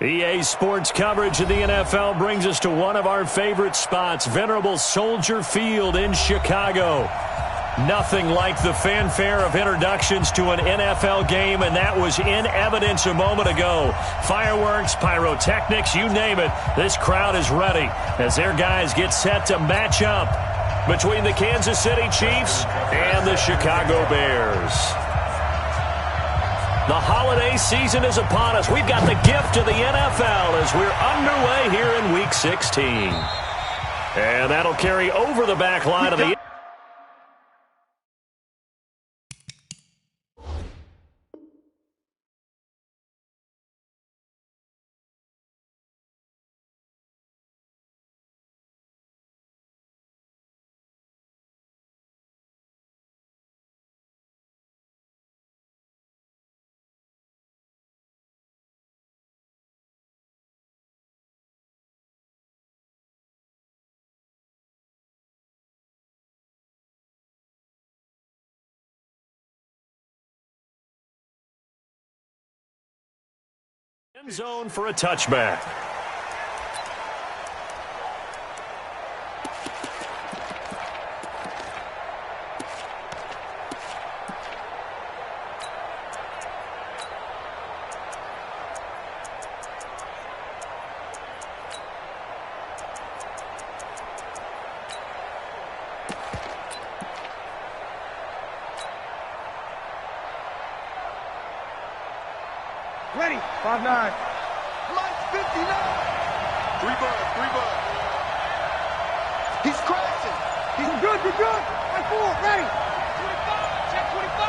EA Sports coverage of the NFL brings us to one of our favorite spots, venerable Soldier Field in Chicago. Nothing like the fanfare of introductions to an NFL game, and that was in evidence a moment ago. Fireworks, pyrotechnics, you name it, this crowd is ready as their guys get set to match up between the Kansas City Chiefs and the Chicago Bears. The holiday season is upon us. We've got the gift of the NFL as we're underway here in Week 16. And that'll carry over the back line of the... End zone for a touchback. Ready. 5-9. Mike 59. 3 bud. He's crashing. He's good. You're good. 4. Ready. 25. Check 25.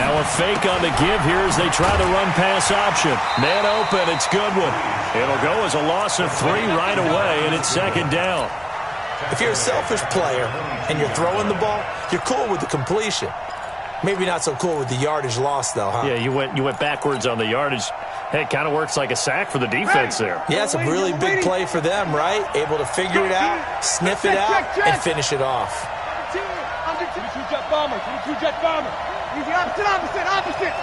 Now a fake on the give here as they try the run-pass option. Man open. It's Goodwin. It'll go as a loss of 3 right away, and it's second down. If you're a selfish player and you're throwing the ball, you're cool with the completion. Maybe not so cool with the yardage loss, though, huh? Yeah, you went backwards on the yardage. Hey, it kind of works like a sack for the defense there. Yeah, it's a really big play for them, right? Able to figure it out, sniff it out, and finish it off. Under 2-jet bomber. 2-jet bomber. Easy, opposite.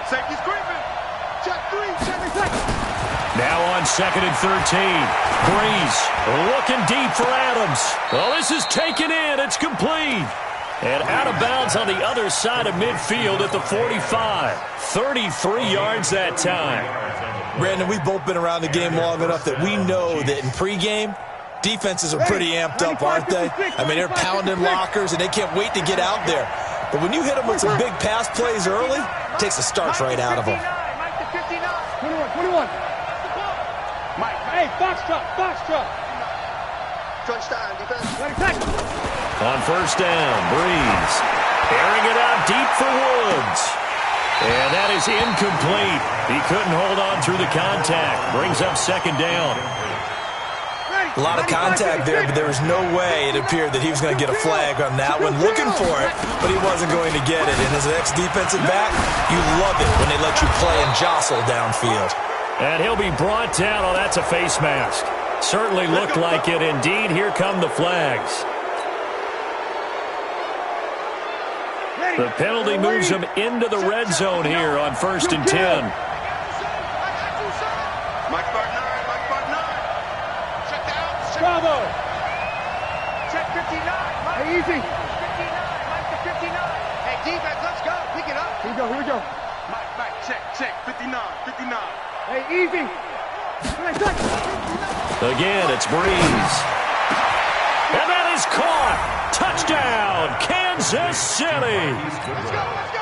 Safety's creeping. Check 3. Check. Now on 2nd and 13. Breeze looking deep for Adams. Oh, this is taken in. It's complete. And out of bounds on the other side of midfield at the 45. 33 yards that time. Brandon, we've both been around the game long enough that we know that in pregame, defenses are pretty amped up, aren't they? I mean, they're pounding lockers, and they can't wait to get out there. But when you hit them with some big pass plays early, it takes the starch right out of them. Mike to 59. 21. Mike, hey, Foxtrot. Crunch time, defense. On first down, Breeze airing it out deep for Woods. And that is incomplete. He couldn't hold on through the contact. Brings up second down. A lot of contact there, but there was no way it appeared that he was going to get a flag on that one. Looking for it, but he wasn't going to get it. And as an ex-defensive back, you love it when they let you play and jostle downfield. And he'll be brought down. Oh, that's a face mask. Certainly looked like it. Indeed, here come the flags. The penalty moves him into the red zone here on 1st and 10. Mike 9. Check down. Bravo. Check 59. Hey, easy. 59. Mike to 59. Hey, defense, let's go. Pick it up. Here we go. Mike, check. 59. Hey, easy. Again, it's Breeze. And that is caught. Touchdown, Kansas City.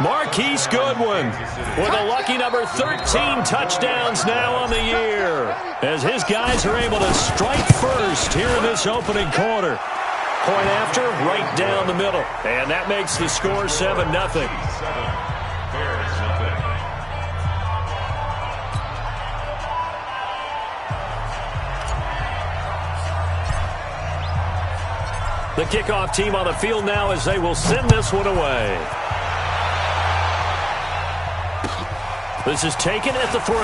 Marquise Goodwin with a lucky number 13 touchdowns now on the year as his guys are able to strike first here in this opening quarter. Point after, right down the middle. And that makes the score 7-0. The kickoff team on the field now as they will send this one away. This is taken at the 3.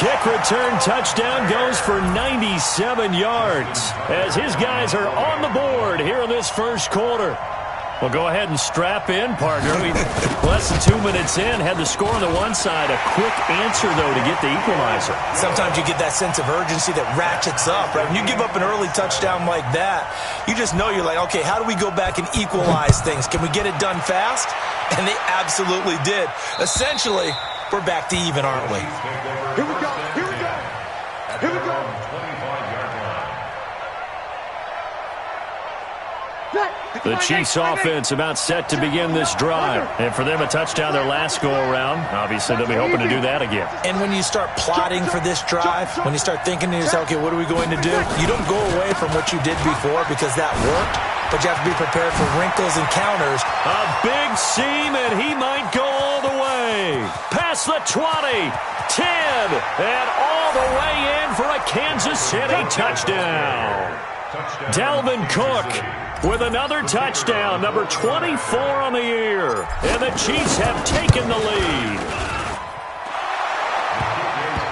Kick return touchdown goes for 97 yards as his guys are on the board here in this first quarter. Well, go ahead and strap in, partner. We less than 2 minutes in, had the score on the one side. A quick answer, though, to get the equalizer. Sometimes you get that sense of urgency that ratchets up, right? When you give up an early touchdown like that, you just know you're like, okay, how do we go back and equalize things? Can we get it done fast? And they absolutely did. Essentially, we're back to even, aren't we? Here we go. Here we go. Here we go. The Chiefs offense about set to begin this drive. And for them, a touchdown their last go-around. Obviously, they'll be hoping to do that again. And when you start plotting for this drive, when you start thinking to yourself, okay, what are we going to do? You don't go away from what you did before because that worked, but you have to be prepared for wrinkles and counters. A big seam, and he might go all the way. Past the 20, 10, and all the way in for a Kansas City touchdown. Dalvin Cook with another touchdown, number 24 on the year. And the Chiefs have taken the lead.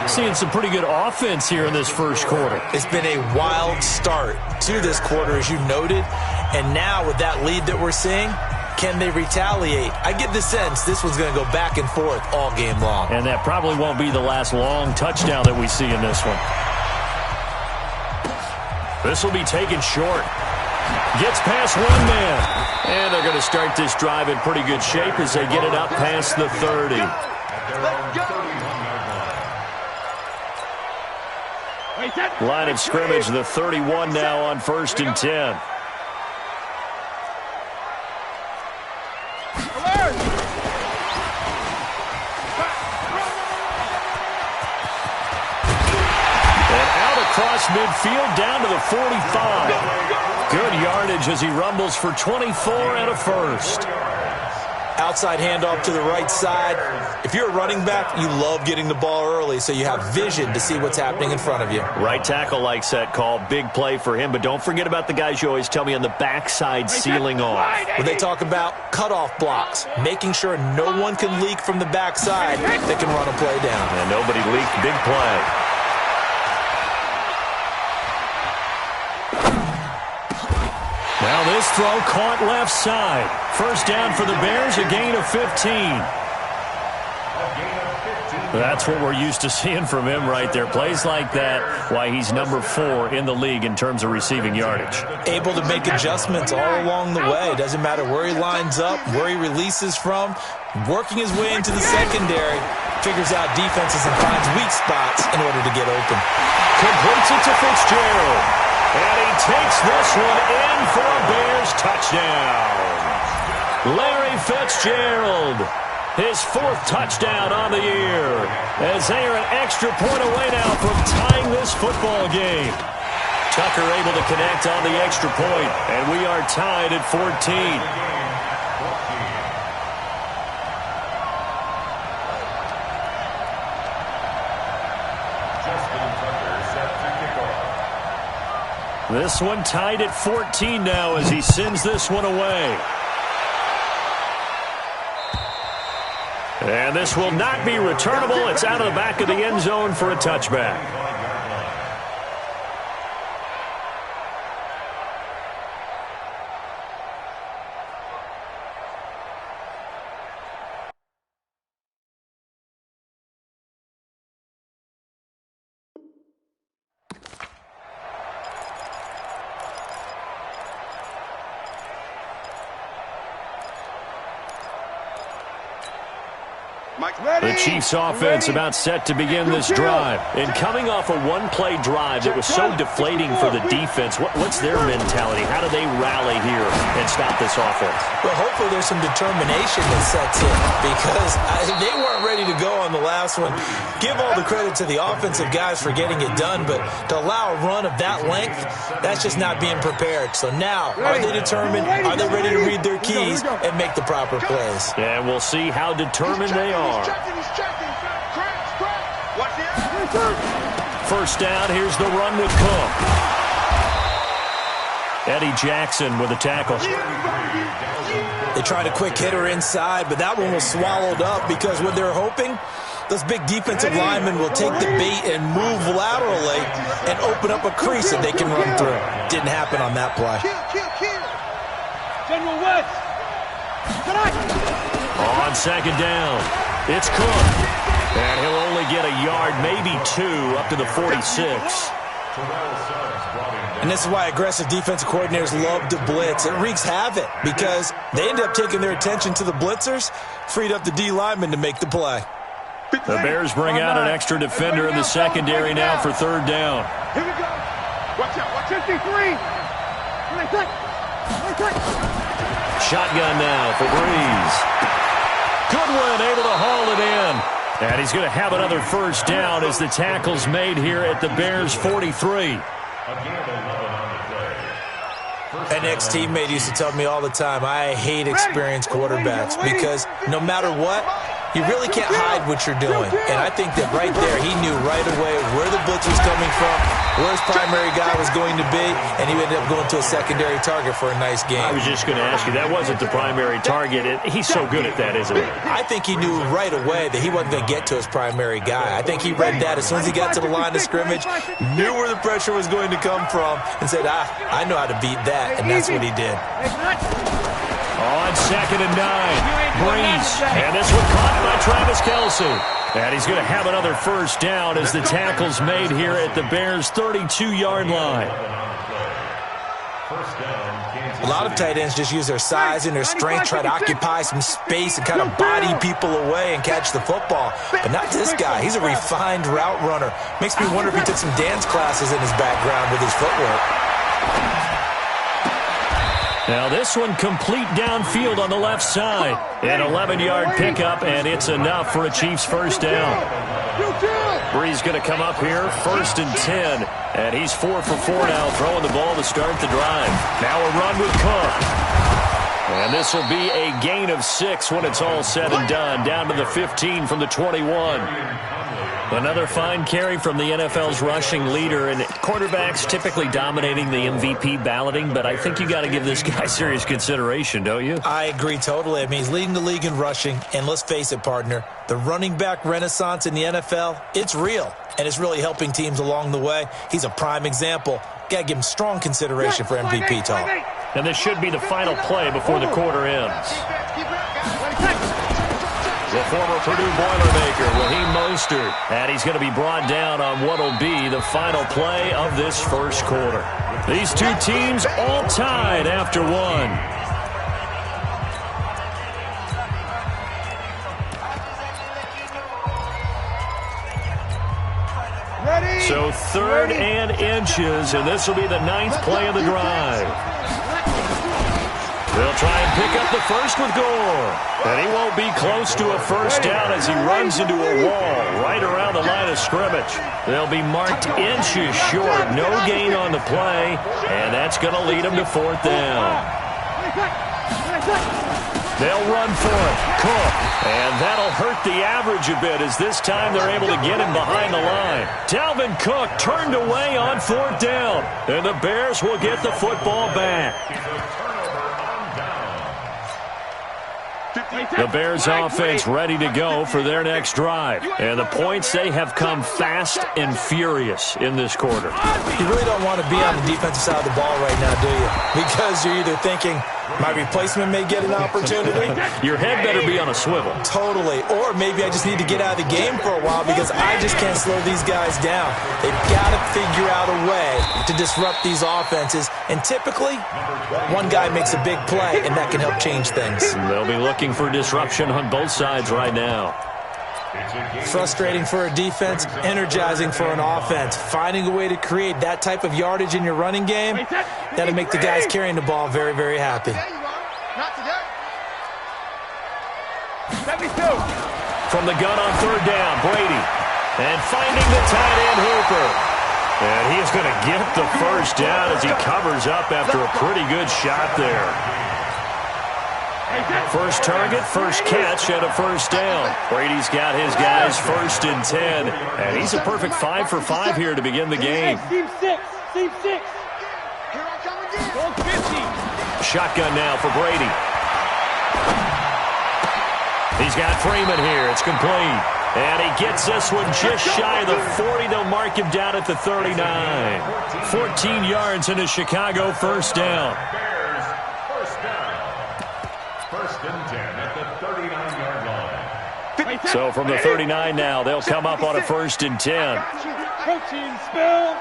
Seeing some pretty good offense here in this first quarter. It's been a wild start to this quarter, as you noted. And now with that lead that we're seeing, can they retaliate? I get the sense this one's going to go back and forth all game long. And that probably won't be the last long touchdown that we see in this one. This will be taken short. Gets past one man. And they're going to start this drive in pretty good shape as they get it up past the 30. Line of scrimmage, the 31 now on 1st and 10. Across midfield down to the 45. Good yardage as he rumbles for 24 and a first. Outside handoff to the right side. If you're a running back, you love getting the ball early so you have vision to see what's happening in front of you. Right tackle likes that call. Big play for him, but don't forget about the guys you always tell me on the backside sealing off. When they talk about cutoff blocks, making sure no one can leak from the backside that can run a play down. And nobody leaked. Big play. Now this throw caught left side. First down for the Bears, a gain of 15. That's what we're used to seeing from him right there. Plays like that, why he's number 4 in the league in terms of receiving yardage. Able to make adjustments all along the way. Doesn't matter where he lines up, where he releases from. Working his way into the secondary, figures out defenses and finds weak spots in order to get open. Completes it to Fitzgerald. And he takes this one in for a Bears touchdown. Larry Fitzgerald, his 4th touchdown on the year, as they are an extra point away now from tying this football game. Tucker able to connect on the extra point, and we are tied at 14. This one tied at 14 now as he sends this one away. And this will not be returnable. It's out of the back of the end zone for a touchback. The Chiefs offense about set to begin this drive. And coming off a one-play drive that was so deflating for the defense, what's their mentality? How do they rally here and stop this offense? Well, hopefully there's some determination that sets in because they weren't ready to go on the last one. Give all the credit to the offensive guys for getting it done, but to allow a run of that length, that's just not being prepared. So now, are they determined? Are they ready to read their keys and make the proper plays? And we're see how determined they are. First down, here's the run with Cook. Eddie Jackson with a tackle. They tried a quick hitter inside, but that one was swallowed up because what they're hoping Those big defensive linemen will take the bait and move laterally and open up a crease that they can run through. Didn't happen on that play. General West. On second down, it's Cook. And he'll only get a yard, maybe 2, up to the 46. And this is why aggressive defensive coordinators love to blitz. It wreaks havoc because they end up taking their attention to the blitzers, freed up the D linemen to make the play. The Bears bring out an extra defender in the secondary now for third down. Here we go. Watch out. Watch 53. Shotgun now for Breeze. Goodwin able to haul it in. And he's going to have another first down as the tackle's made here at the Bears' 43. An ex-teammate used to tell me all the time, I hate experienced quarterbacks because no matter what, you really can't hide what you're doing. And I think that right there, he knew right away where the blitz was coming from, where his primary guy was going to be, and he ended up going to a secondary target for a nice game. I was just going to ask you, that wasn't the primary target. He's so good at that, isn't he? I think he knew right away that he wasn't going to get to his primary guy. I think he read that as soon as he got to the line of scrimmage, knew where the pressure was going to come from, and said, I know how to beat that, and that's what he did. On second and 9, Breeze. And this one caught by Travis Kelce. And he's going to have another first down as the tackle's made here at the Bears' 32-yard line. A lot of tight ends just use their size and their strength, try to occupy some space and kind of body people away and catch the football. But not this guy. He's a refined route runner. Makes me wonder if he took some dance classes in his background with his footwork. Now this one complete downfield on the left side. An 11-yard pickup, and it's enough for a Chiefs first down. Breeze going to come up here, first and 10. And he's 4 for 4 now, throwing the ball to start the drive. Now a run with Cook. And this will be a gain of 6 when it's all said and done. Down to the 15 from the 21. Another fine carry from the NFL's rushing leader, and quarterbacks typically dominating the MVP balloting, but I think you got to give this guy serious consideration, don't you? I agree totally. I mean, he's leading the league in rushing, and let's face it, partner, the running back renaissance in the NFL, it's real, and it's really helping teams along the way. He's a prime example. Got to give him strong consideration for MVP talk. And this should be the final play before the quarter ends. The former Purdue Boilermaker, Raheem Mostert, and he's going to be brought down on what will be the final play of this first quarter. These two teams all tied after one. Ready? So third and inches, and this will be the 9th play of the drive. They'll try and pick up the first with Gore. And he won't be close to a first down as he runs into a wall right around the line of scrimmage. They'll be marked inches short. No gain on the play, and that's going to lead them to 4th down. They'll run for it. Cook. And that'll hurt the average a bit as this time they're able to get him behind the line. Dalvin Cook turned away on 4th down. And the Bears will get the football back. The Bears offense ready to go for their next drive. And the points, they have come fast and furious in this quarter. You really don't want to be on the defensive side of the ball right now, do you? Because you're either thinking, my replacement may get an opportunity. Your head better be on a swivel. Totally. Or maybe I just need to get out of the game for a while because I just can't slow these guys down. They've got to figure out a way to disrupt these offenses. And typically, one guy makes a big play, and that can help change things. They'll be looking for disruption on both sides right now. Frustrating for a defense, energizing for an offense. Finding a way to create that type of yardage in your running game, that'll make the guys carrying the ball very, very happy. Not today. 72. From the gun on 3rd down, Brady. And finding the tight end Hooper. And he is going to get the first down as he covers up after a pretty good shot there. First target, first catch, and a first down. Brady's got his guys 1st and 10. And he's a perfect 5 for 5 here to begin the game. Team 6. Team 6. Here I come again. Shotgun now for Brady. He's got Freeman here. It's complete. And he gets this one just shy of the 40. They'll mark him down at the 39. 14 yards into Chicago, first down. Bears, first down. First and 10 at the 39-yard line. So from the 39 now, they'll come up on a first and 10. Coaching spell.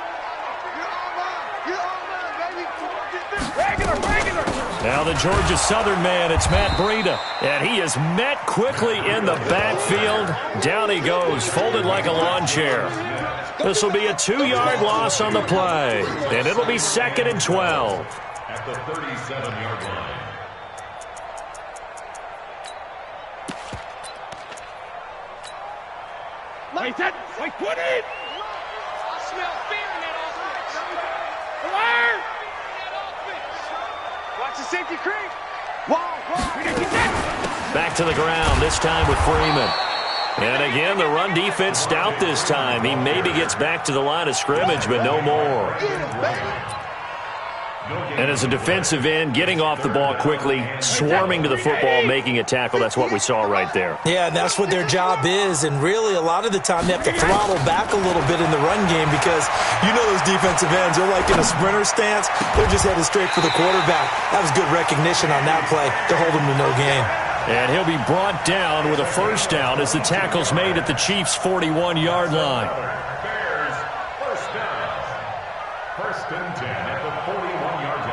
Now the Georgia Southern man, it's Matt Breida. And he is met quickly in the backfield. Down he goes, folded like a lawn chair. This will be a 2-yard loss on the play. And it'll be 2nd and 12. At the 37-yard line. Like that, like 20. I smell fear in that offense. Alert! Watch the safety creep. Back to the ground, this time with Freeman. And again, the run defense stout this time. He maybe gets back to the line of scrimmage, but no more. And as a defensive end, getting off the ball quickly, swarming to the football, making a tackle, that's what we saw right there. Yeah, and that's what their job is. And really, a lot of the time, they have to throttle back a little bit in the run game because you know those defensive ends, they're like in a sprinter stance. They're just headed straight for the quarterback. That was good recognition on that play to hold them to no gain. And he'll be brought down with a first down as the tackle's made at the Chiefs' 41-yard line. Bears, first down. First and 10 at the 41-yard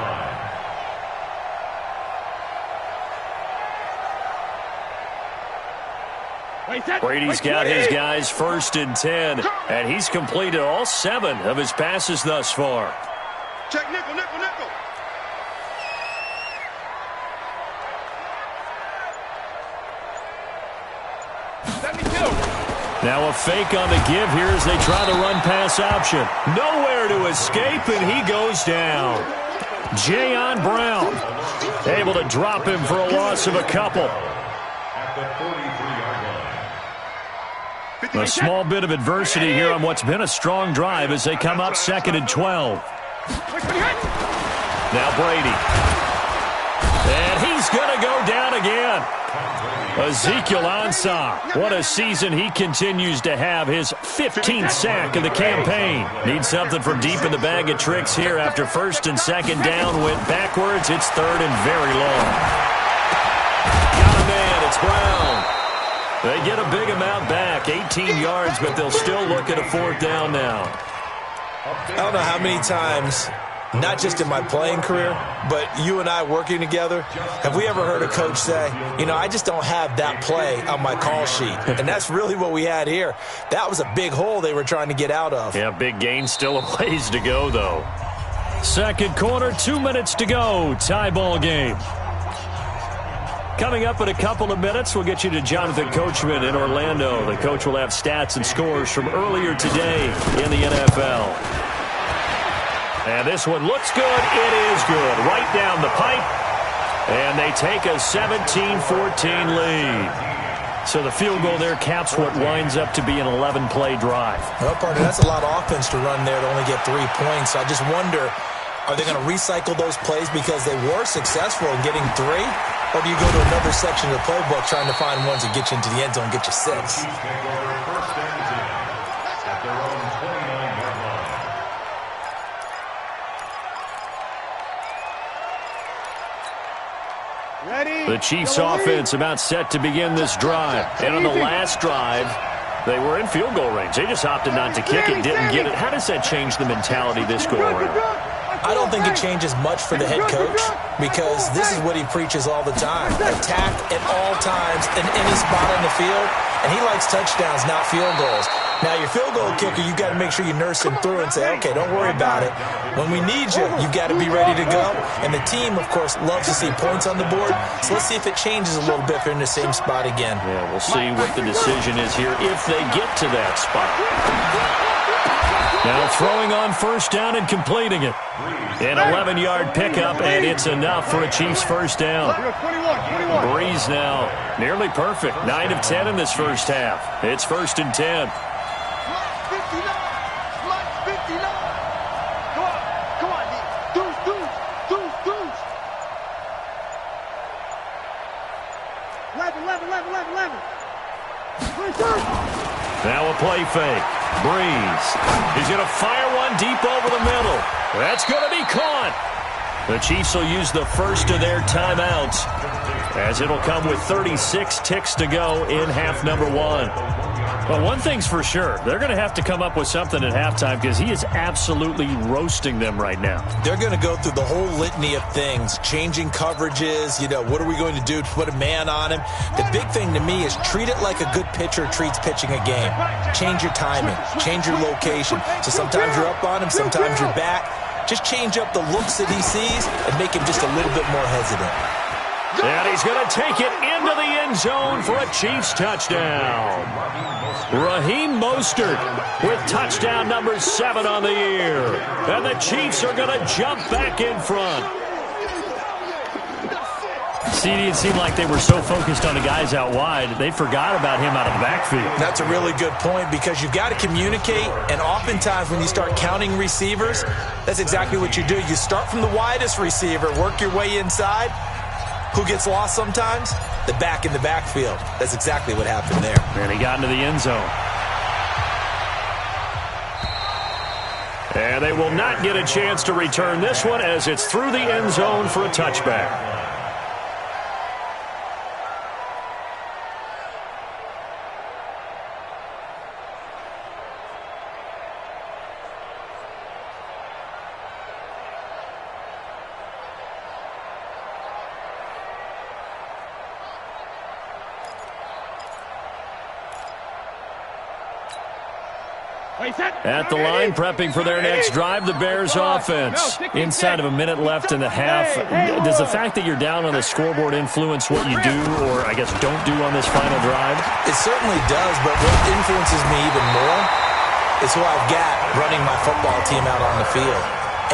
line. Brady's got his guys 1st and 10, and he's completed all 7 of his passes thus far. Check nickel, nickel, nickel. Now a fake on the give here as they try the run-pass option. Nowhere to escape, and he goes down. Jayon Brown able to drop him for a loss of a couple. At the 43-yard line. A small bit of adversity here on what's been a strong drive as they come up 2nd and 12. Now Brady. And he's going to go down again. Ezekiel Ansah, what a season he continues to have, his 15th sack of the campaign. Needs something from deep in the bag of tricks here after 1st and 2nd down, went backwards. It's 3rd and very long. Got a man, it's Brown. They get a big amount back, 18 yards, but they'll still look at a 4th down now. I don't know how many times, not just in my playing career, but you and I working together, have we ever heard a coach say, you know, I just don't have that play on my call sheet. And that's really what we had here. That was a big hole they were trying to get out of. Yeah, big gain, still a ways to go, though. 2nd quarter, 2 minutes to go. Tie ball game. Coming up in a couple of minutes, we'll get you to Jonathan Coachman in Orlando. The coach will have stats and scores from earlier today in the NFL. And this one looks good. It is good. Right down the pipe. And they take a 17-14 lead. So the field goal there caps what winds up to be an 11-play drive. Well, partner, that's a lot of offense to run there to only get 3 points. I just wonder, are they going to recycle those plays because they were successful in getting 3? Or do you go to another section of the playbook trying to find ones that get you into the end zone and get you 6? Chiefs take over 1st and 10 at their own 29-yard line. The Chiefs offense about set to begin this drive. And on the last drive, they were in field goal range. They just opted not to kick it, didn't get it. How does that change the mentality this go around? I don't think it changes much for the head coach because this is what he preaches all the time. Attack at all times in any spot on the field, and he likes touchdowns, not field goals. Now, your field goal kicker, you got to make sure you nurse him through and say, okay, don't worry about it. When we need you, you got to be ready to go. And the team, of course, loves to see points on the board. So let's see if it changes a little bit if they're in the same spot again. Yeah, we'll see what the decision is here if they get to that spot. Now throwing on 1st down and completing it. An 11-yard pickup, and it's enough for a Chiefs 1st down. Breeze now nearly perfect. 9 of 10 in this first half. It's 1st and 10. Now a play fake. Breeze. He's going to fire one deep over the middle. That's going to be caught. The Chiefs will use the first of their timeouts, as it'll come with 36 ticks to go in half number one. Well, one thing's for sure. They're going to have to come up with something at halftime because he is absolutely roasting them right now. They're going to go through the whole litany of things, changing coverages, what are we going to do to put a man on him? The big thing to me is treat it like a good pitcher treats pitching a game. Change your timing, change your location. So sometimes you're up on him, sometimes you're back. Just change up the looks that he sees and make him just a little bit more hesitant. And he's going to take it into the end zone for a Chiefs touchdown. Raheem Mostert with touchdown number 7 on the year. And the Chiefs are going to jump back in front. See, it seemed like they were so focused on the guys out wide, they forgot about him out of the backfield. That's a really good point because you've got to communicate, and oftentimes when you start counting receivers, that's exactly what you do. You start from the widest receiver, work your way inside. Who gets lost sometimes? The back in the backfield. That's exactly what happened there. And he got into the end zone. And they will not get a chance to return this one as it's through the end zone for a touchback. At the line, prepping for their next drive, the Bears offense. Inside of a minute left in the half. Does the fact that you're down on the scoreboard influence what you do, or I guess don't do on this final drive? It certainly does, but what influences me even more is who I've got running my football team out on the field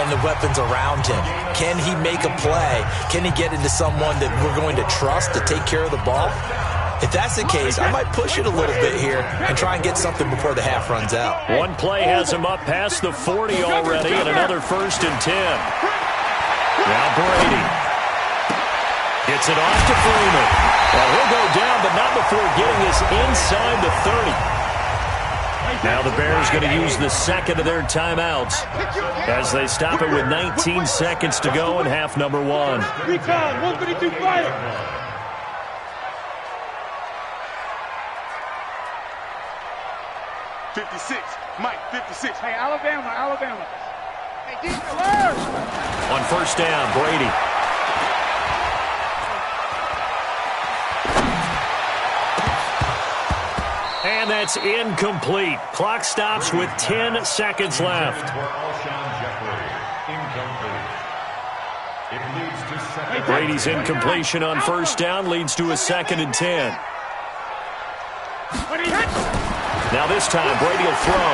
and the weapons around him. Can he make a play? Can he get into someone that we're going to trust to take care of the ball? If that's the case, I might push it a little bit here and try and get something before the half runs out. One play has him up past the 40 already, and another 1st and 10. Now Brady gets it off to Freeman. Well, he'll go down, but not before getting this inside the 30. Now the Bears going to use the second of their timeouts as they stop it with 19 seconds to go in half number one. 132 fire. 56, Mike, 56. Hey, Alabama. Hey, defense. On first down, Brady. And that's incomplete. Clock stops with 10 seconds left. Brady's incompletion on first down leads to a 2nd and 10. Now this time, Brady will throw.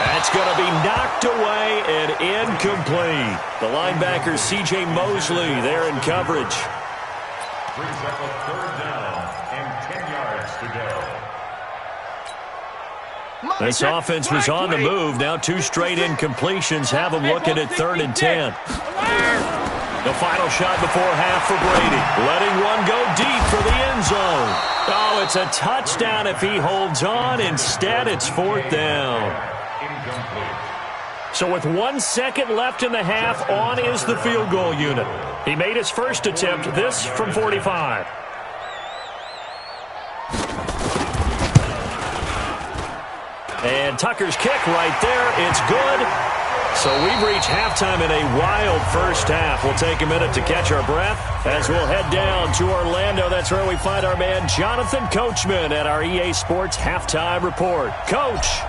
That's going to be knocked away and incomplete. The linebacker, C.J. Mosley, there in coverage. Brings up a 3rd down and 10 yards to go. This offense was on the move. Now 2 straight incompletions have them looking at 3rd and 10. The final shot before half for Brady. Letting one go deep for the end zone. Oh, it's a touchdown if he holds on. Instead, it's 4th down. So with 1 second left in the half, on is the field goal unit. He made his first attempt, this from 45. And Tucker's kick right there. It's good. So we've reached halftime in a wild first half. We'll take a minute to catch our breath as we'll head down to Orlando. That's where we find our man Jonathan Coachman at our EA Sports Halftime Report. Coach,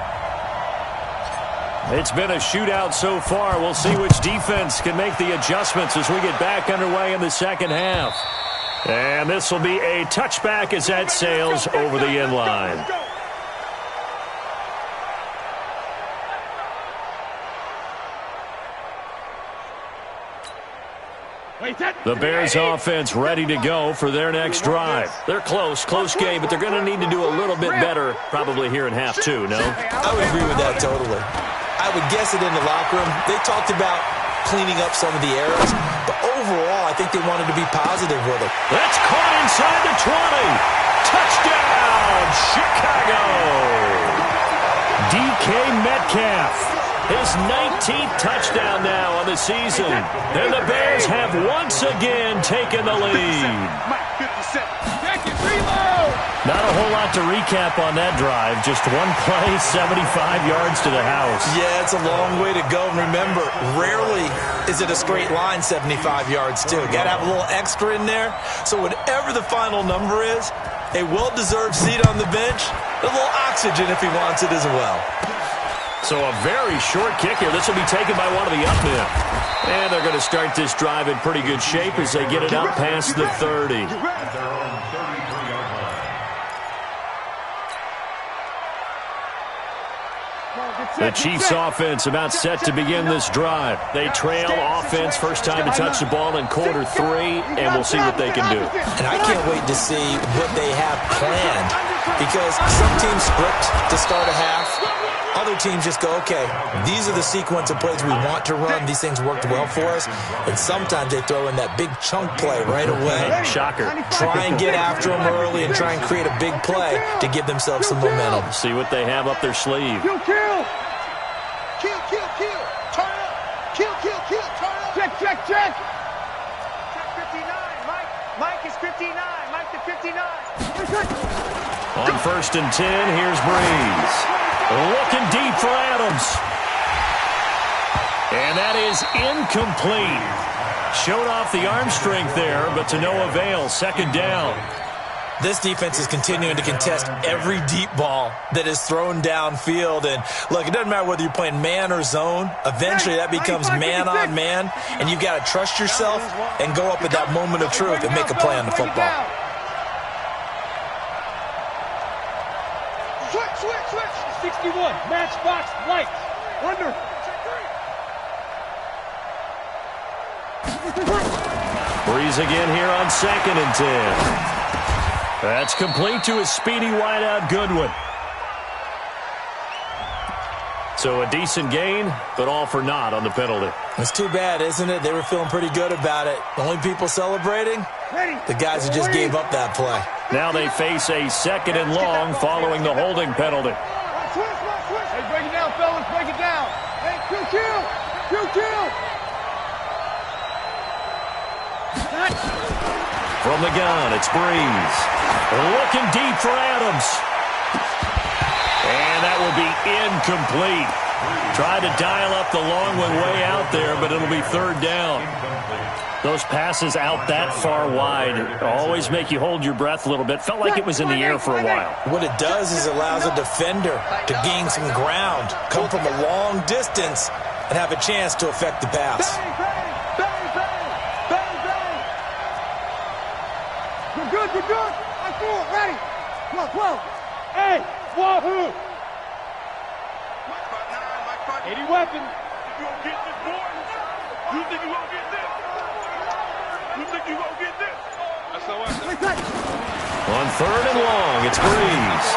it's been a shootout so far. We'll see which defense can make the adjustments as we get back underway in the second half. And this will be a touchback as that sails over the end line. The Bears offense ready to go for their next drive. They're close game, but they're going to need to do a little bit better probably here in half 2, no? I would agree with that totally. I would guess it in the locker room. They talked about cleaning up some of the errors. But overall, I think they wanted to be positive with it. That's caught inside the 20. Touchdown, Chicago. DK Metcalf, his 19th touchdown now on the season. And the Bears have once again taken the lead. Not a whole lot to recap on that drive. Just one play, 75 yards to the house. Yeah, it's a long way to go. And remember, rarely is it a straight line 75 yards, too. Got to have a little extra in there. So whatever the final number is, a well-deserved seat on the bench, a little oxygen if he wants it as well. So a very short kick here. This will be taken by one of the up men. And they're going to start this drive in pretty good shape as they get it up past the 30. The Chiefs offense about set to begin this drive. They trail offense, first time to touch the ball in quarter 3, and we'll see what they can do. And I can't wait to see what they have planned, because some teams script to start a half. Other teams just go, okay, these are the sequence of plays we want to run. These things worked well for us. And sometimes they throw in that big chunk play right away. Shocker. Try and get after them early and try and create a big play to give themselves some momentum. See what they have up their sleeve. Kill. Turn up. Kill. Turn up. Check. Check 59. Mike is 59. Mike to 59. On 1st and 10, here's Breeze. Looking deep for Adams. And that is incomplete. Showed off the arm strength there, but to no avail. 2nd down. This defense is continuing to contest every deep ball that is thrown downfield. And, look, it doesn't matter whether you're playing man or zone. Eventually, that becomes man-on-man, and you've got to trust yourself and go up at that moment of truth and make a play on the football. Switch. 61. Matchbox light. Under. Breeze again here on 2nd and 10. That's complete to a speedy wideout Goodwin. So a decent gain, but all for naught on the penalty. It's too bad, isn't it? They were feeling pretty good about it. The only people celebrating? The guys who just gave up that play. Now they face a 2nd and long following the holding penalty. Hey, break it down, fellas. Break it down. Hey, kill. From the gun, it's Breeze. Looking deep for Adams. And that will be incomplete. Tried to dial up the long one way out there, but it'll be 3rd down. Those passes out that far wide always make you hold your breath a little bit. Felt like it was in the air for a while. What it does is it allows a defender to gain some ground, come from a long distance, and have a chance to affect the pass. We're good. I'm full. Ready. 12. Hey, wahoo. 80 weapons. You gonna get this, boy? You think you gonna get this? That's the one. On 3rd and long, it's Breeze.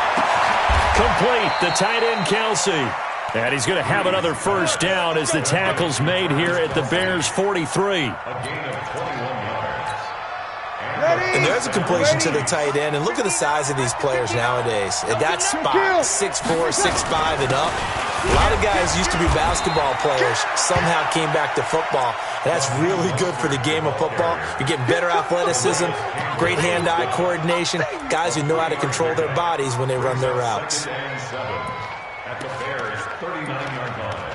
Complete, the tight end Kelsey. And he's going to have another 1st down as the tackle's made here at the Bears' 43. And there's a completion to the tight end. And look at the size of these players nowadays. At that spot, 6'4", 6'5", and up. A lot of guys used to be basketball players, somehow came back to football. And that's really good for the game of football. You're getting better athleticism, great hand-eye coordination, guys who know how to control their bodies when they run their routes. At the Bears' 39-yard line.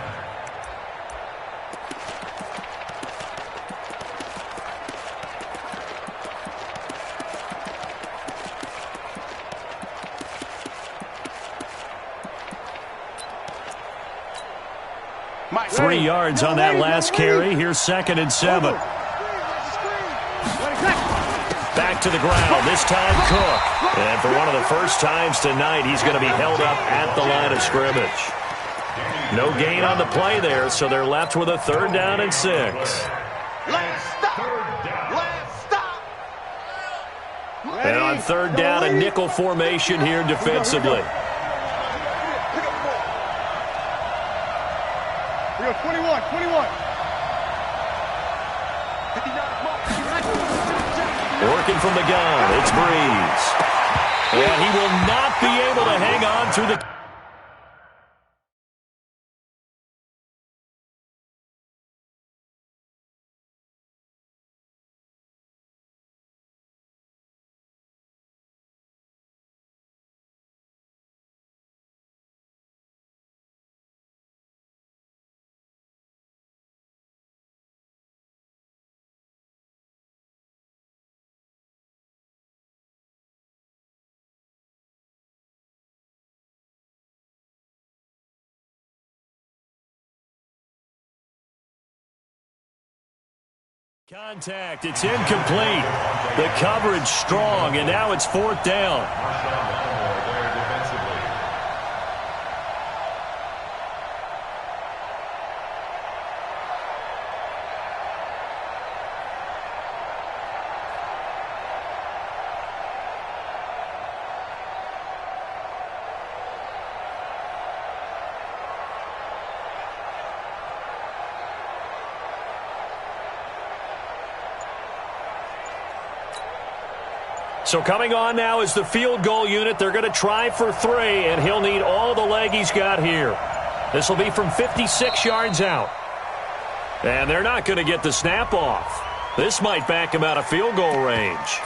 Mike. 3 yards on that last carry. Here's 2nd and 7. Back to the ground, this time Cook. And for one of the first times tonight, he's going to be held up at the line of scrimmage. No gain on the play there, so they're left with a 3rd down and 6. And on 3rd down, a nickel formation here defensively. 21. Working from the gun, it's Breeze. And he will not be able to hang on through the... Contact, it's incomplete. The coverage strong, and now it's 4th down. So coming on now is the field goal unit. They're going to try for 3, and he'll need all the leg he's got here. This will be from 56 yards out. And they're not going to get the snap off. This might back him out of field goal range.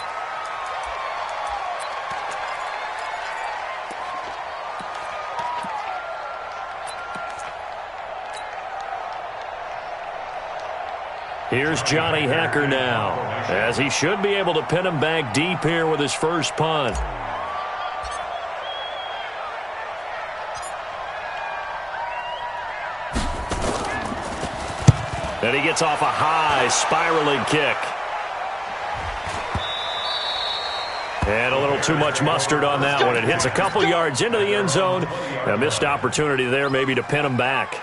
Here's Johnny Hekker now, as he should be able to pin him back deep here with his first punt. And he gets off a high spiraling kick. And a little too much mustard on that one. It hits a couple yards into the end zone. A missed opportunity there maybe to pin him back.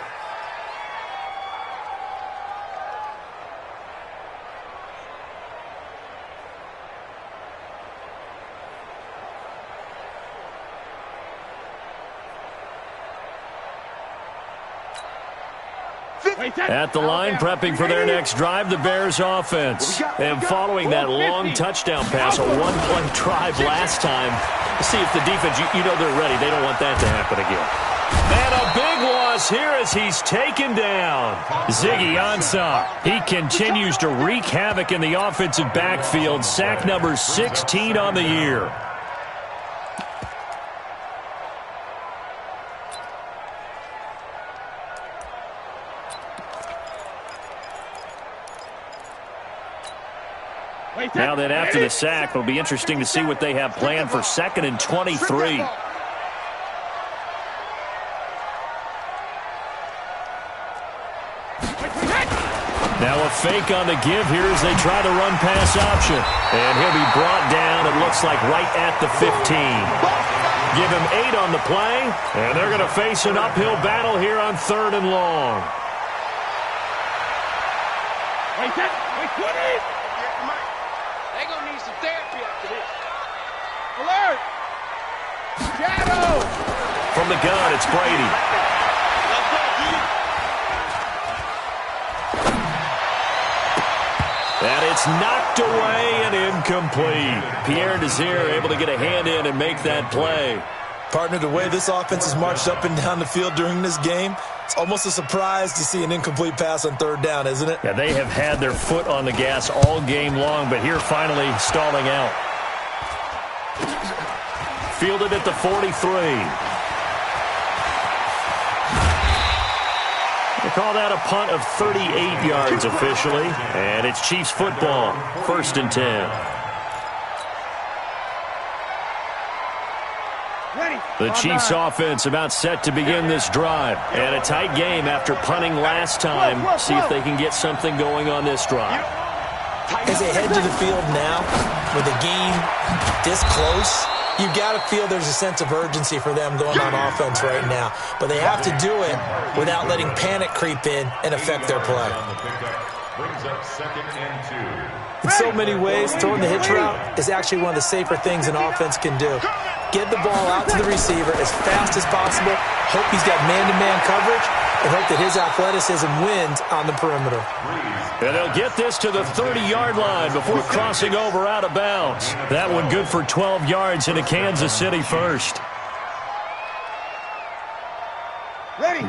At the line, prepping for their next drive, the Bears offense. And following that long touchdown pass, a one-play drive last time, see if the defense, you know they're ready. They don't want that to happen again. And a big loss here as he's taken down. Ziggy Ansah. He continues to wreak havoc in the offensive backfield. Sack number 16 on the year. Now then, after the sack, it'll be interesting to see what they have planned for 2nd and 23. Now a fake on the give here as they try the run-pass option. And he'll be brought down, it looks like, right at the 15. Give him 8 on the play, and they're going to face an uphill battle here on 3rd and long. Wait, 20! They're going to need some therapy after this. Alert! Shadow! From the gun, it's Brady. And it's knocked away and incomplete. Pierre Desir able to get a hand in and make that play. Partner, the way this offense has marched up and down the field during this game, it's almost a surprise to see an incomplete pass on 3rd down, isn't it? Yeah, they have had their foot on the gas all game long, but here finally stalling out. Fielded at the 43. They call that a punt of 38 yards officially, and it's Chiefs football, 1st and 10. The Chiefs offense about set to begin this drive. And a tight game after punting last time. See if they can get something going on this drive. As they head to the field now, with the game this close, you've got to feel there's a sense of urgency for them going on offense right now. But they have to do it without letting panic creep in and affect their play. In so many ways, throwing the hitch route is actually one of the safer things an offense can do. Get the ball out to the receiver as fast as possible, hope he's got man-to-man coverage, and hope that his athleticism wins on the perimeter. And they'll get this to the 30-yard line before crossing over out of bounds. That one good for 12 yards into Kansas City first.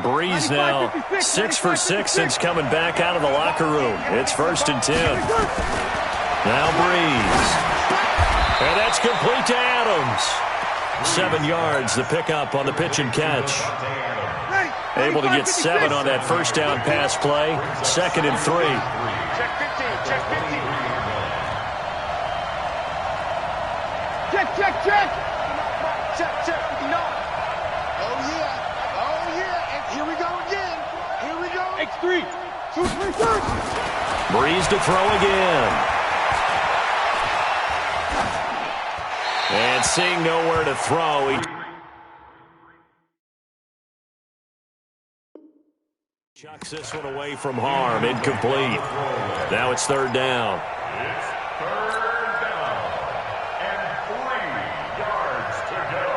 Breeze now 6 for 6 since coming back out of the locker room. It's 1st and 10. Now Breeze. And that's complete to Adams. 7 yards, the pickup on the pitch and catch. Able to get 7 on that first down pass play. 2nd and 3. Check 15, check 15. Check. Check, 59. Oh, yeah. And here we go again. Here we go. X3. 2, 3, 3. Breeze to throw again. And seeing nowhere to throw, he chucks this one away from harm. Incomplete. Now it's 3rd down. It's 3rd down and 3 yards to go.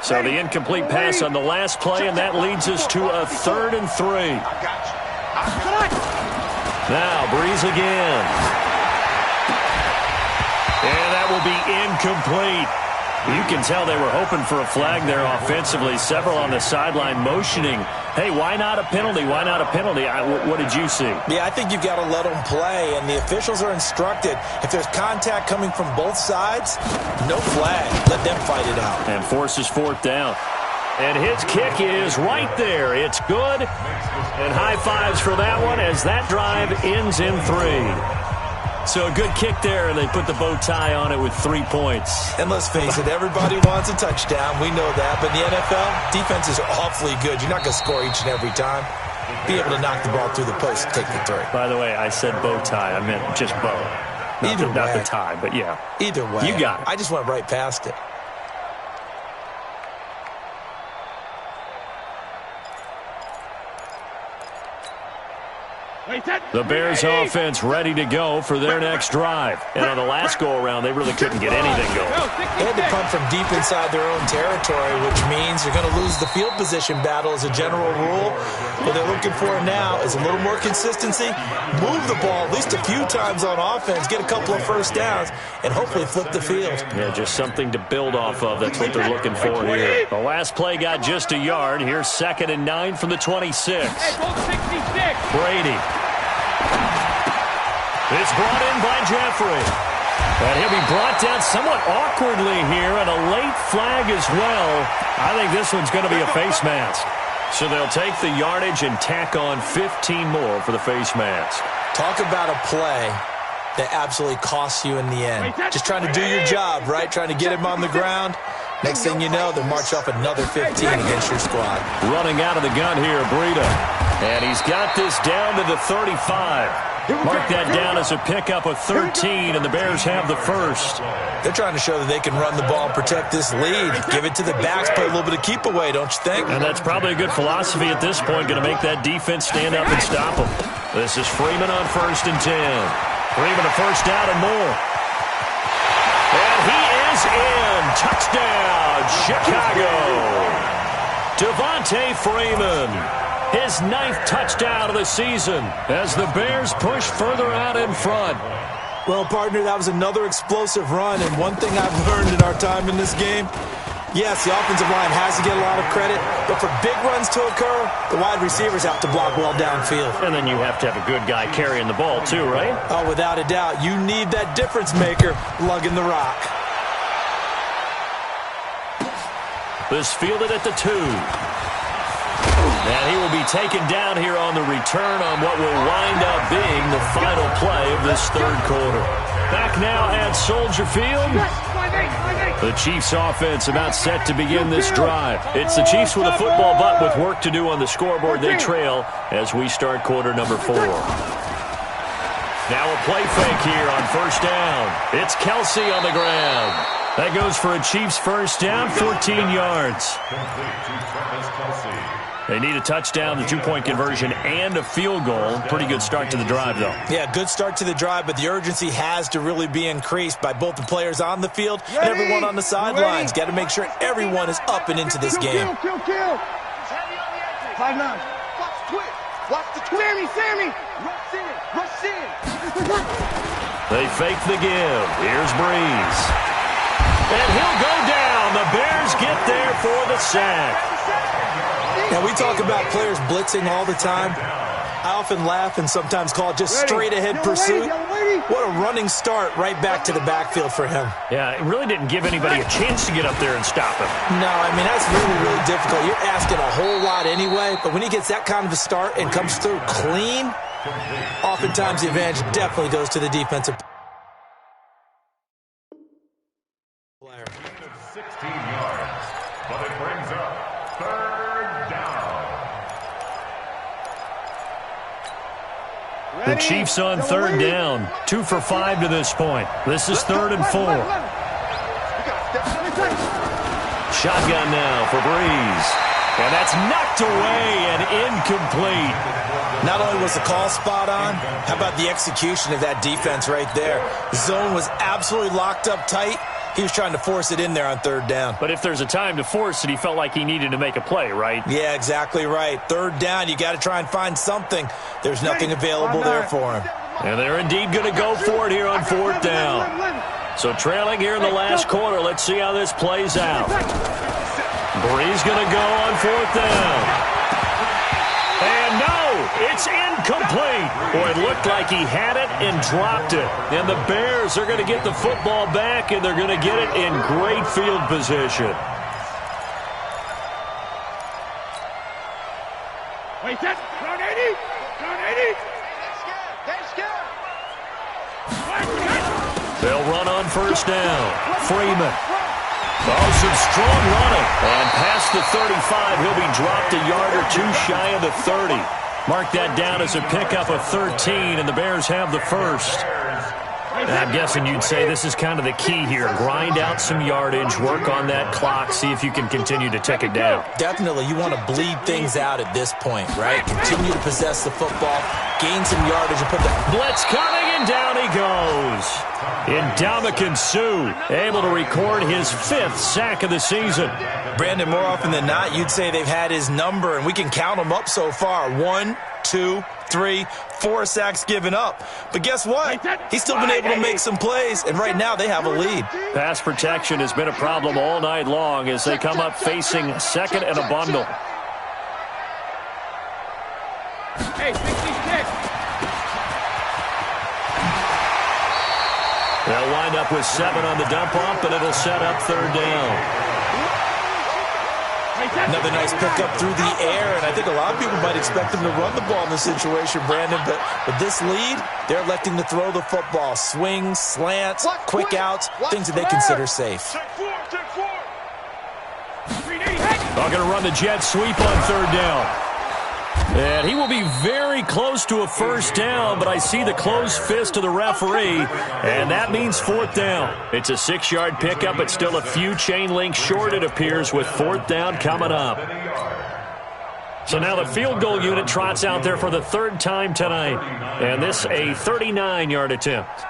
So the incomplete pass on the last play, and that leads us to a 3rd and 3. I got you. Now Breeze again. And that will be incomplete. You can tell they were hoping for a flag there offensively. Several on the sideline motioning. Hey, why not a penalty? Why not a penalty? What did you see? Yeah, I think you've got to let them play, and the officials are instructed. If there's contact coming from both sides, no flag. Let them fight it out. And forces 4th down. And his kick is right there. It's good. And high fives for that one as that drive ends in 3. So a good kick there, and they put the bow tie on it with 3 points. And let's face it, everybody wants a touchdown. We know that. But in the NFL, defenses are awfully good. You're not going to score each and every time. Be able to knock the ball through the post and take the 3. By the way, I said bow tie. I meant just bow. Not the tie, but yeah. Either way. You got it. I just went right past it. The Bears offense ready to go for their next drive. And on the last go-around, they really couldn't get anything going. They had to punt from deep inside their own territory, which means you're going to lose the field position battle as a general rule. What they're looking for now is a little more consistency, move the ball at least a few times on offense, get a couple of first downs, and hopefully flip the field. Yeah, just something to build off of. That's what they're looking for here. The last play got just a yard. Here's 2nd and 9 from the 26. Brady. It's brought in by Jeffrey. And he'll be brought down somewhat awkwardly here, and a late flag as well. I think this one's going to be a face mask. So they'll take the yardage and tack on 15 more for the face mask. Talk about a play that absolutely costs you in the end. Just trying to do your job, right? Trying to get him on the ground. Next thing you know, they'll march off another 15 against your squad. Running out of the gun here, Breida. And he's got this down to the 35. Mark that down as a pickup of 13, and the Bears have the first. They're trying to show that they can run the ball and protect this lead. Give it to the backs, play a little bit of keep away, don't you think? And that's probably a good philosophy at this point, going to make that defense stand up and stop them. This is Freeman on 1st and 10. Freeman a first down and more. And he is in. Touchdown, Chicago. Devontae Freeman. His 9th touchdown of the season as the Bears push further out in front. Well, partner, that was another explosive run, and one thing I've learned in our time in this game, yes, the offensive line has to get a lot of credit, but for big runs to occur, the wide receivers have to block well downfield. And then you have to have a good guy carrying the ball too, right? Oh, without a doubt. You need that difference maker lugging the rock. This fielded at the 2. And he will be taken down here on the return on what will wind up being the final play of this 3rd quarter. Back now at Soldier Field. The Chiefs offense about set to begin this drive. It's the Chiefs with a football, but with work to do on the scoreboard. They trail as we start quarter number 4. Now a play fake here on 1st down. It's Kelsey on the ground. That goes for a Chiefs first down, 14 yards. Complete to Travis Kelsey. They need a touchdown, the two-point conversion, and a field goal. Pretty good start to the drive, though. Yeah, good start to the drive, but the urgency has to really be increased by both the players on the field and everyone on the sidelines. Got to make sure everyone is up and into this game. Kill. 5-9. Watch the twist. Watch the twist. Sammy. Rush in. They fake the give. Here's Breeze. And he'll go down. The Bears get there for the sack. Now, we talk about players blitzing all the time. I often laugh and sometimes call it just straight-ahead pursuit. What a running start right back to the backfield for him. Yeah, it really didn't give anybody a chance to get up there and stop him. No, I mean, that's really, really difficult. You're asking a whole lot anyway, but when he gets that kind of a start and comes through clean, oftentimes the advantage definitely goes to the defensive player. 16 yards, but it brings up third down. The Chiefs on third down. 2 for 5 to this point. This is 3rd and 4. Shotgun now for Breeze. And that's knocked away and incomplete. Not only was the call spot on, how about the execution of that defense right there? The zone was absolutely locked up tight. He was trying to force it in there on third down. But if there's a time to force it, he felt like he needed to make a play, right? Yeah, exactly right. Third down, you got to try and find something. There's nothing available there for him. And they're indeed going to go for it here on 4th down. So trailing here in the last quarter. Let's see how this plays out. Breeze going to go on 4th down. And no, it's incomplete. Boy, it looked like he had it and dropped it. And the Bears are going to get the football back, and they're going to get it in great field position. Wait, that's Crown 80. Crown 80. They'll run on 1st down. Freeman. Oh, some strong running. And past the 35, he'll be dropped a yard or 2 shy of the 30. Mark that down as a pickup of 13, and the Bears have the first. And I'm guessing you'd say this is kind of the key here. Grind out some yardage, work on that clock, see if you can continue to tick it down. Definitely, you want to bleed things out at this point, right? Continue to possess the football, gain some yardage, and put the blitz coming, and down he goes. Ndamukong Suh able to record his 5th sack of the season. Brandon, more often than not, you'd say they've had his number, and we can count them up so far. 1, 2, 3, 4 sacks given up. But guess what? He's still been able to make some plays, and right now they have a lead. Pass protection has been a problem all night long as they come up facing 2nd and a bundle. Hey, 66. They'll wind up with 7 on the dump-off, but it'll set up 3rd down. Another nice pickup through the air, and I think a lot of people might expect them to run the ball in this situation, Brandon, but with this lead, they're electing to throw the football. Swings, slants, quick outs, things that they consider safe. They're going to run the jet sweep on 3rd down. And he will be very close to a 1st down, but I see the closed fist of the referee, and that means 4th down. It's a 6-yard pickup, but still a few chain links short, it appears, with 4th down coming up. So now the field goal unit trots out there for the 3rd time tonight, and this a 39-yard attempt.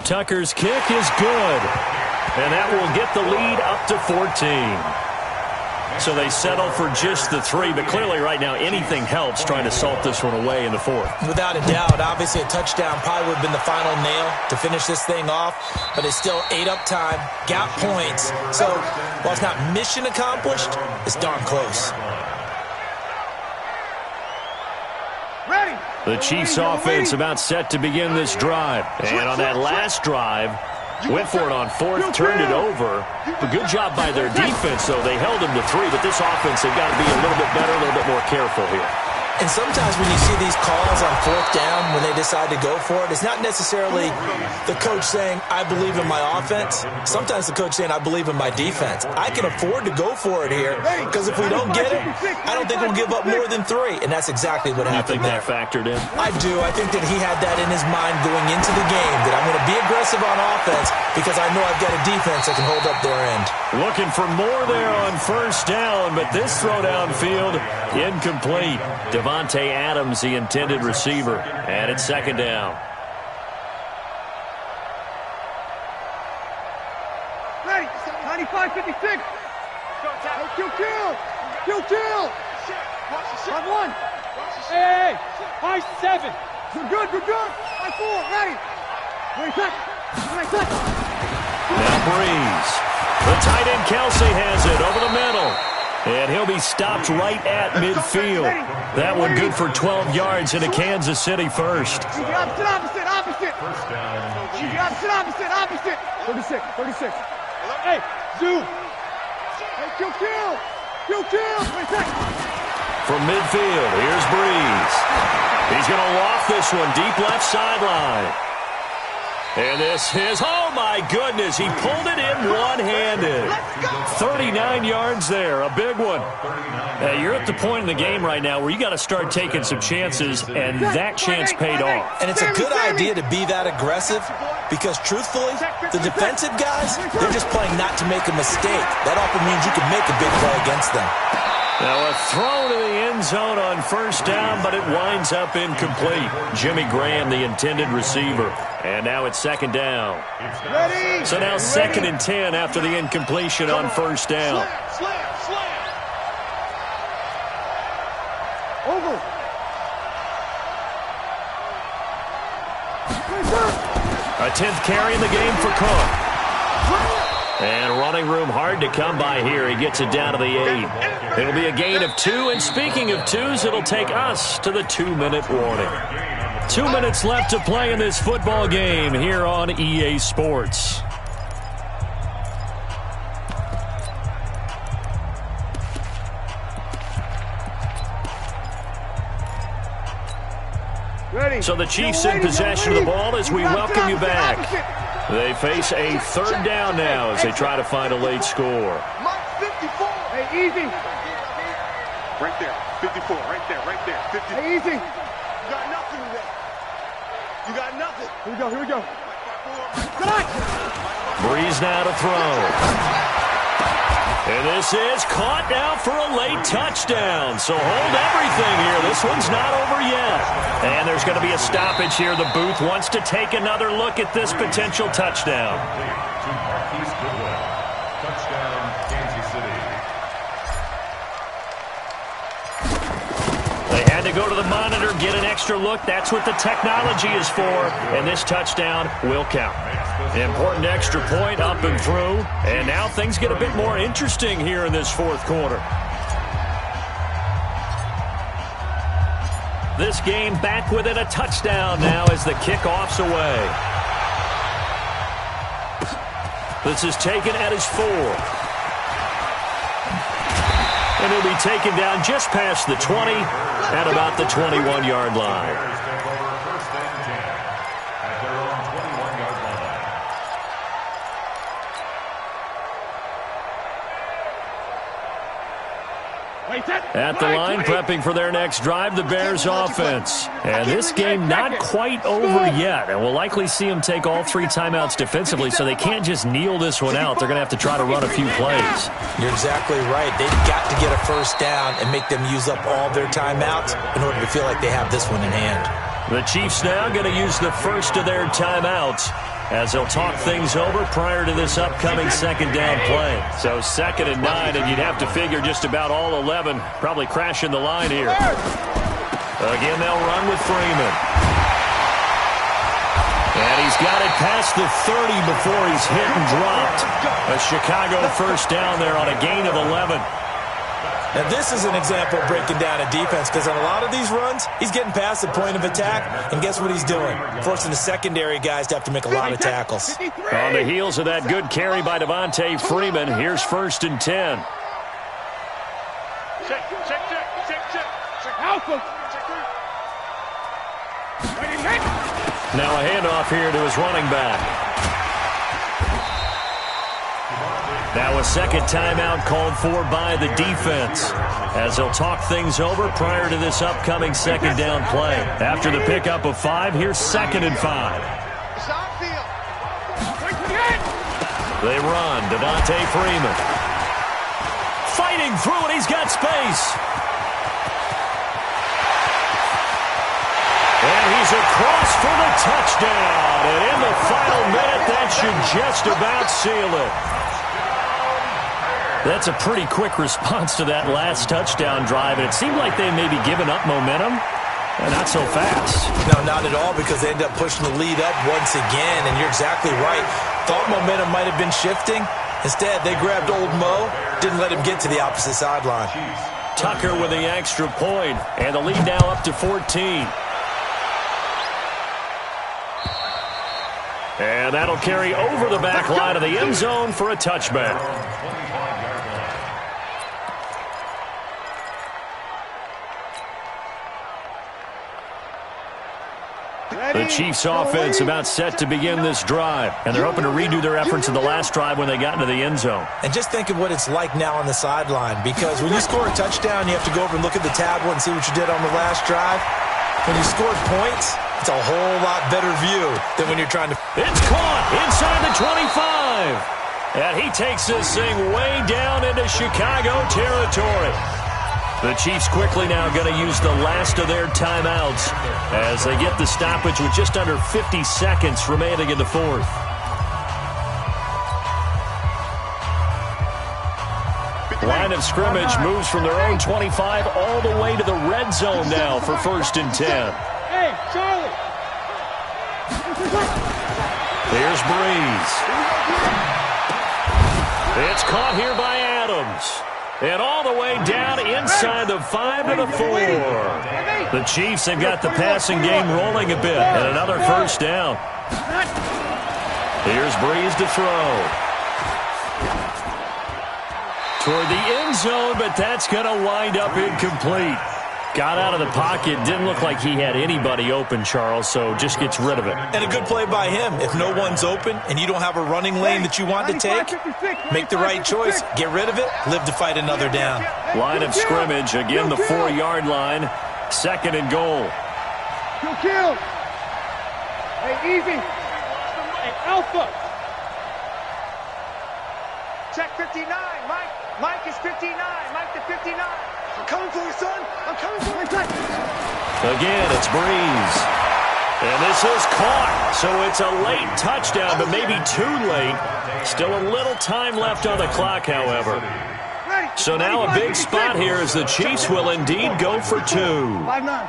Tucker's kick is good, and that will get the lead up to 14. So they settle for just the 3, but clearly right now anything helps trying to salt this one away in the 4th. Without a doubt, obviously a touchdown probably would have been the final nail to finish this thing off, but it's still ate up time, got points. So while it's not mission accomplished, it's darn close. Ready. The Chiefs offense about set to begin this drive. And on that last drive, went for it on 4th, turned it over. A good job by their defense, though. They held them to 3, but this offense, they've got to be a little bit better, a little bit more careful here. And sometimes when you see these calls on fourth down, when they decide to go for it, it's not necessarily the coach saying, I believe in my offense. Sometimes the coach saying, I believe in my defense. I can afford to go for it here because if we don't get it, I don't think we'll give up more than 3. And that's exactly what happened there. You think that factored in? I do. I think that he had that in his mind going into the game, that I'm going to be aggressive on offense because I know I've got a defense that can hold up their end. Looking for more there on first down, but this throw downfield incomplete. Davante Adams, the intended receiver, and it's second down. Ready, 95-56. Kill. 5-1. Hey, high 7. Good. High 4, ready. Right. Now Breeze. The tight end Kelsey has it over the middle. And he'll be stopped right at midfield. That one good for 12 yards into Kansas City first. Opposite. First down. Opposite. 36. Hey, zoom. Hey, kill. From midfield, here's Breeze. He's going to loft this one deep left sideline. And this is, oh my goodness, he pulled it in one-handed. 39 yards there, a big one. You're at the point in the game right now where you got to start taking some chances, and that chance paid off. And it's a good idea to be that aggressive because, truthfully, the defensive guys, they're just playing not to make a mistake. That often means you can make a big play against them. Now a throw to the end zone on first down, but it winds up incomplete. Jimmy Graham, the intended receiver. And now it's second down. Ready. So now second and 10 after the incompletion on first down. Slam. Over. A 10th carry in the game for Cook. And running room hard to come by here. He gets it down to the 8. It'll be a gain of 2. And speaking of 2s, it'll take us to the 2-minute warning. 2 minutes left to play in this football game here on EA Sports. Ready. So the Chiefs in possession of the ball as we welcome you back. They face a third down now as they try to find a late score. Mike 54. Hey, easy. Right there. 54. Right there. 50. Hey, easy. You got nothing there. You got nothing. Here we go. Good. Breeze now to throw. And this is caught now for a late touchdown. So hold everything here. This one's not over yet. And there's going to be a stoppage here. The booth wants to take another look at this potential touchdown. To Marquise Goodwin. Touchdown, Kansas City. They had to go to the monitor, get an extra look. That's what the technology is for. And this touchdown will count. Important extra point up and through. And now things get a bit more interesting here in this fourth quarter. This game back within a touchdown now as the kickoff's away. This is taken at his 4. And he'll be taken down just past the 20 at about the 21-yard line. At the line, prepping for their next drive, the Bears offense. And this game not quite over yet. And we'll likely see them take all 3 timeouts defensively, so they can't just kneel this one out. They're going to have to try to run a few plays. You're exactly right. They've got to get a first down and make them use up all their timeouts in order to feel like they have this one in hand. The Chiefs now going to use the first of their timeouts as they'll talk things over prior to this upcoming second down play. So second and 9, and you'd have to figure just about all 11 probably crashing the line here. Again, they'll run with Freeman. And he's got it past the 30 before he's hit and dropped. A Chicago first down there on a gain of 11. Now, this is an example of breaking down a defense because on a lot of these runs, he's getting past the point of attack, and guess what he's doing? Forcing the secondary guys to have to make a lot of tackles. On the heels of that good carry by Devontae Freeman, here's first and 10. Check. Alpha. Now a handoff here to his running back. Now a second timeout called for by the defense as they'll talk things over prior to this upcoming second down play. After the pickup of 5, here's 2nd and 5. They run. Devontae Freeman. Fighting through it. He's got space. And he's across for the touchdown. And in the final minute, that should just about seal it. That's a pretty quick response to that last touchdown drive. And it seemed like they may be giving up momentum. Not so fast. No, not at all, because they end up pushing the lead up once again. And you're exactly right. Thought momentum might have been shifting. Instead, they grabbed old Mo, didn't let him get to the opposite sideline. Tucker with the extra point, and the lead now up to 14. And that'll carry over the back line of the end zone for a touchback. The Chiefs offense about set to begin this drive, and they're hoping to redo their efforts in the last drive when they got into the end zone. And just think of what it's like now on the sideline, because when you score a touchdown, you have to go over and look at the tablet and see what you did on the last drive. When you scored points, it's a whole lot better view than when you're trying to... It's caught inside the 25. And he takes this thing way down into Chicago territory. The Chiefs quickly now going to use the last of their timeouts as they get the stoppage with just under 50 seconds remaining in the fourth. Line of scrimmage moves from their own 25 all the way to the red zone now for 1st and 10. Hey, Charlie! Here's Breeze. It's caught here by Adams. And all the way down inside the 5 to the 4. The Chiefs have got the passing game rolling a bit. And another 1st down. Here's Breeze to throw. Toward the end zone, but that's going to wind up incomplete. Got out of the pocket. Didn't look like he had anybody open, Charles, so just gets rid of it. And a good play by him. If no one's open and you don't have a running lane that you want to take, make the right choice. Get rid of it. Live to fight another down. Line of scrimmage. Again, the 4-yard line. 2nd and goal. Kill. Hey, easy. Hey, Alpha. Check 59, Mike. Mike is 59. Mike to 59. I'm coming for you, son. I'm coming for you. Again, it's Breeze. And this is caught. So it's a late touchdown, but maybe too late. Still a little time left on the clock, however. So now a big spot here as the Chiefs will indeed go for 2. 5-9.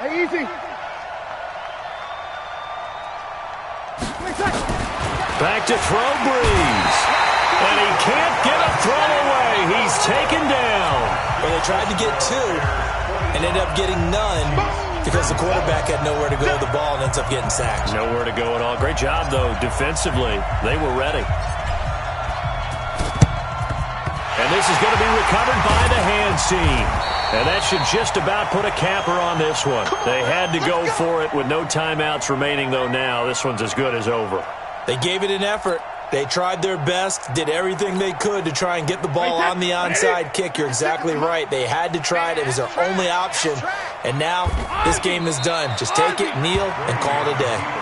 Hey, easy. Back to throw, Breeze. And he can't get a throw away. He's taken down. Well, they tried to get 2 and ended up getting none because the quarterback had nowhere to go with the ball and ends up getting sacked. Nowhere to go at all. Great job, though, defensively. They were ready. And this is going to be recovered by the hands team. And that should just about put a capper on this one. They had to go for it with no timeouts remaining, though, now. This one's as good as over. They gave it an effort. They tried their best, did everything they could to try and get the ball on the onside kick. You're exactly right. They had to try it. It was their only option. And now this game is done. Just take it, kneel, and call it a day.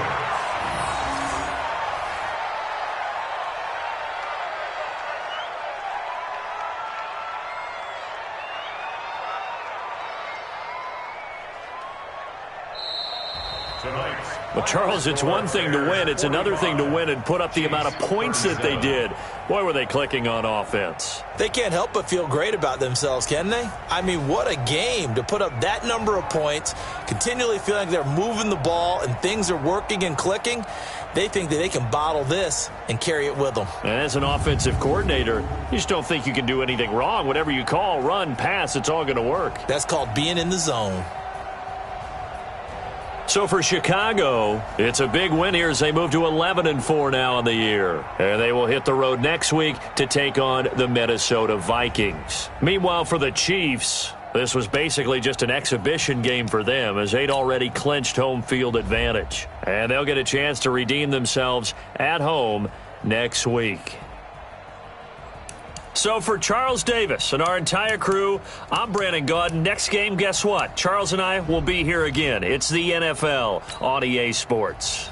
Well, Charles, it's one thing to win. It's another thing to win and put up the amount of points that they did. Boy, were they clicking on offense. They can't help but feel great about themselves, can they? I mean, what a game to put up that number of points, continually feeling like they're moving the ball and things are working and clicking. They think that they can bottle this and carry it with them. And as an offensive coordinator, you just don't think you can do anything wrong. Whatever you call, run, pass, it's all going to work. That's called being in the zone. So for Chicago, it's a big win here as they move to 11-4 now on the year. And they will hit the road next week to take on the Minnesota Vikings. Meanwhile, for the Chiefs, This was basically just an exhibition game for them as they'd already clinched home field advantage. And they'll get a chance to redeem themselves at home next week. So for Charles Davis and our entire crew, I'm Brandon Gaudin. Next game, guess what? Charles and I will be here again. It's the NFL on EA Sports.